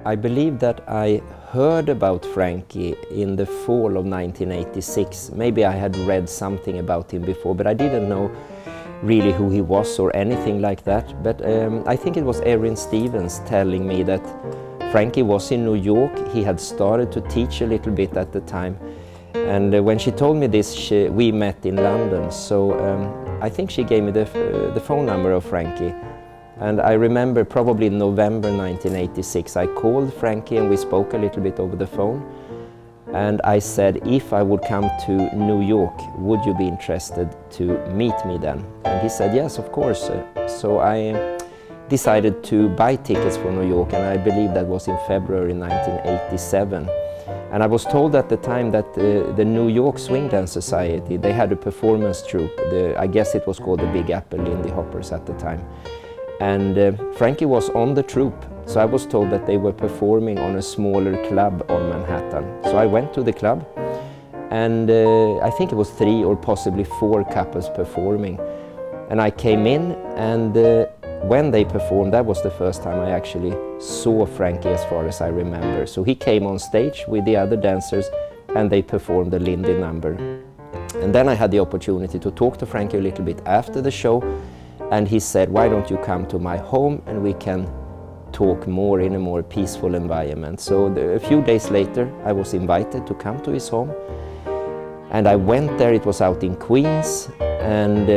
I believe that I heard about Frankie in the fall of 1986. Maybe I had read something about him before, but I didn't know really who he was or anything like that. But I think it was Erin Stevens telling me that Frankie was in New York. He had started to teach a little bit at the time. And when she told me this, we met in London. So I think she gave me the phone number of Frankie. And I remember probably in November 1986, I called Frankie and we spoke a little bit over the phone. And I said, if I would come to New York, would you be interested to meet me then? And he said, yes, of course. So I decided to buy tickets for New York, and I believe that was in February 1987. And I was told at the time that the New York Swing Dance Society, they had a performance troupe. I guess it was called the Big Apple Lindy Hoppers at the time. And Frankie was on the troupe, so I was told that they were performing on a smaller club on Manhattan. So I went to the club, and I think it was 3 or possibly 4 couples performing. And I came in, and when they performed, that was the first time I actually saw Frankie as far as I remember. So he came on stage with the other dancers, and they performed the Lindy number. And then I had the opportunity to talk to Frankie a little bit after the show. And he said, why don't you come to my home and we can talk more in a more peaceful environment. So a few days later, I was invited to come to his home. And I went there, it was out in Queens. And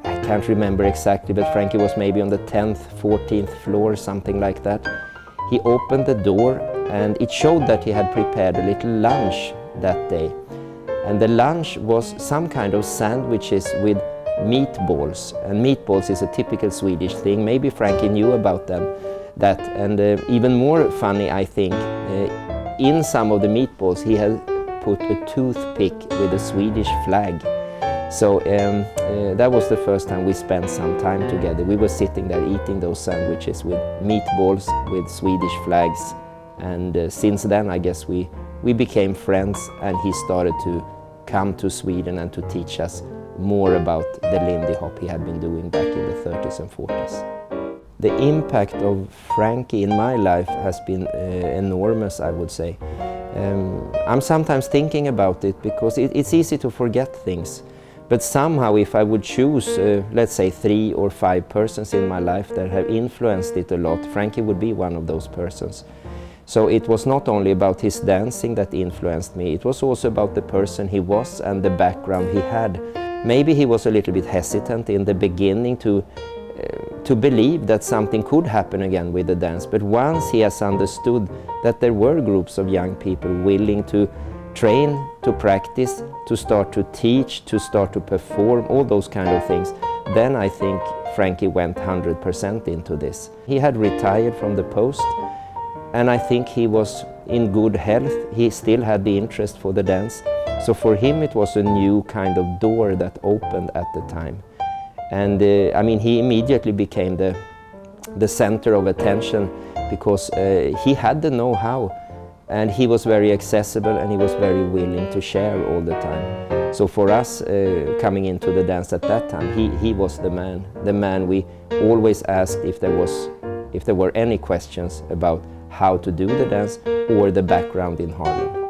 I can't remember exactly, but Frankie was maybe on the 10th, 14th floor, something like that. He opened the door and it showed that he had prepared a little lunch that day. And the lunch was some kind of sandwiches with meatballs, and meatballs is a typical Swedish thing. Maybe Frankie knew about that. And even more funny, I think, in some of the meatballs he had put a toothpick with a Swedish flag. So that was the first time we spent some time together. We were sitting there eating those sandwiches with meatballs with Swedish flags, and since then I guess we became friends, and he started to come to Sweden and to teach us more about the Lindy Hop he had been doing back in the 30s and 40s. The impact of Frankie in my life has been enormous, I would say. I'm sometimes thinking about it because it's easy to forget things. But somehow if I would choose, let's say 3 or 5 persons in my life that have influenced it a lot, Frankie would be one of those persons. So it was not only about his dancing that influenced me, it was also about the person he was and the background he had. Maybe he was a little bit hesitant in the beginning to believe that something could happen again with the dance, but once he has understood that there were groups of young people willing to train, to practice, to start to teach, to start to perform, all those kind of things, then I think Frankie went 100% into this. He had retired from the post, and I think he was in good health. He still had the interest for the dance. So for him it was a new kind of door that opened at the time. And I mean, he immediately became the center of attention because he had the know-how, and he was very accessible, and he was very willing to share all the time. So for us coming into the dance at that time, he was the man we always asked if there were any questions about how to do the dance or the background in Harlem.